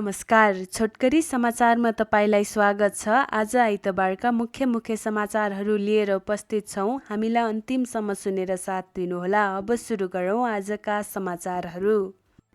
नमस्कार, छोटकरी समाचारमा तपाईँलाई स्वागत छ। आज आइतबारका मुख्य समाचारहरू लिएर उपस्थित छौँ। हामीलाई अन्तिमसम्म सुनेर साथ दिनुहोला। अब सुरु गरौँ आजका समाचारहरू।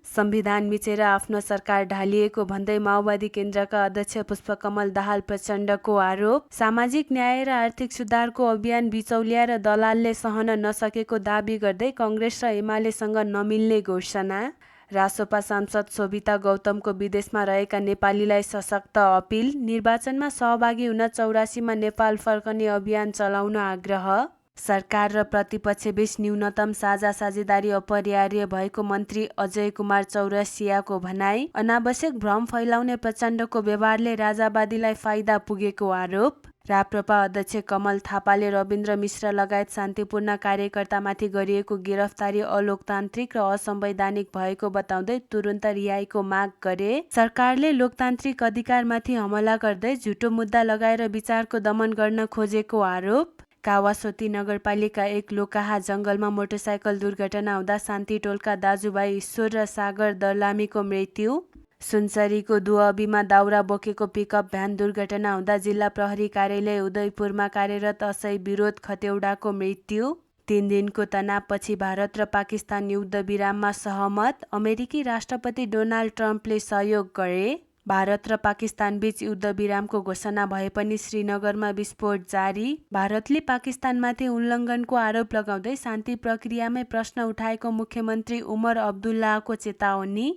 संविधान मिचेर आफ्नो सरकार ढालिएको भन्दै माओवादी केन्द्रका अध्यक्ष पुष्पकमल दाहाल प्रचण्डको आरोप। सामाजिक न्याय र आर्थिक सुधारको अभियान बिचौलिया र दलालले सहन नसकेको दाबी गर्दै कङ्ग्रेस र एमालेसँग नमिल्ने घोषणा। रासोपा सांसद शोभिता गौतमको विदेशमा रहेका नेपालीलाई सशक्त अपिल। निर्वाचनमा सहभागी हुन 84मा नेपाल फर्कने अभियान चलाउन आग्रह। सरकार र प्रतिपक्षबीच न्यूनतम साझा साझेदारी अपरिहार्य भएको मन्त्री अजय कुमार चौरसियाको भनाई। अनावश्यक भ्रम फैलाउने प्रचण्डको व्यवहारले राजावादीलाई फाइदा पुगेको आरोप। राप्रपा अध्यक्ष कमल थापाले रविन्द्र मिश्र लगायत शान्तिपूर्ण कार्यकर्तामाथि गरिएको गिरफ्तारी अलोकतान्त्रिक र असंवैधानिक भएको बताउँदै तुरुन्त रिहाईको माग गरे। सरकारले लोकतान्त्रिक अधिकारमाथि हमला गर्दै झुटो मुद्दा लगाएर विचारको दमन गर्न खोजेको आरोप। कावासोती नगरपालिका 1 लोकाहा जंगलमा मोटरसाइकल दुर्घटना हुँदा शान्तिटोलका दाजुभाइ ईश्वर र सागर दर्लामीको मृत्यु। सुनसरीको दुअबीमा दाउरा बोकेको पिकअप भ्यान दुर्घटना हुँदा जिल्ला प्रहरी कार्यालय उदयपुरमा कार्यरत असै विरोध खतेौडाको मृत्यु। 3 दिनको तनावपछि भारत र पाकिस्तान युद्ध विराममा सहमत। अमेरिकी राष्ट्रपति डोनाल्ड ट्रम्पले सहयोग गरे। भारत र पाकिस्तानबीच युद्ध विरामको घोषणा भए पनि श्रीनगरमा विस्फोट जारी। भारतले पाकिस्तानमाथि उल्लङ्घनको आरोप लगाउँदै शान्ति प्रक्रियामै प्रश्न उठाएको मुख्यमन्त्री उमर अब्दुल्लाहको चेतावनी।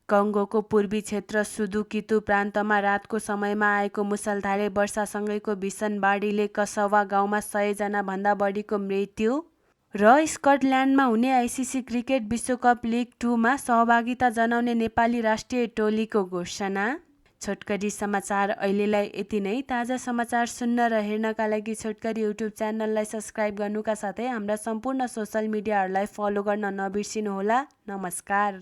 कङ्गोको पूर्वी क्षेत्र सुदुकितु प्रान्तमा रातको समयमा आएको मुसलधारे वर्षासँगैको भीषण बाढीले कसवा गाउँमा 100 जना भन्दा बढीको मृत्यु। र स्कटल्यान्डमा हुने आइसिसी क्रिकेट विश्वकप लिग 2 मा सहभागिता जनाउने नेपाली राष्ट्रिय टोलीको घोषणा। छोटकरी समाचार अहिलेलाई यति नै। ताजा समाचार सुन्न र हेर्नका लागि छोटकरी युट्युब च्यानललाई सब्स्क्राइब गर्नुका साथै हाम्रा सम्पूर्ण सोसल मिडियाहरूलाई फलो गर्न नबिर्सिनुहोला। नमस्कार।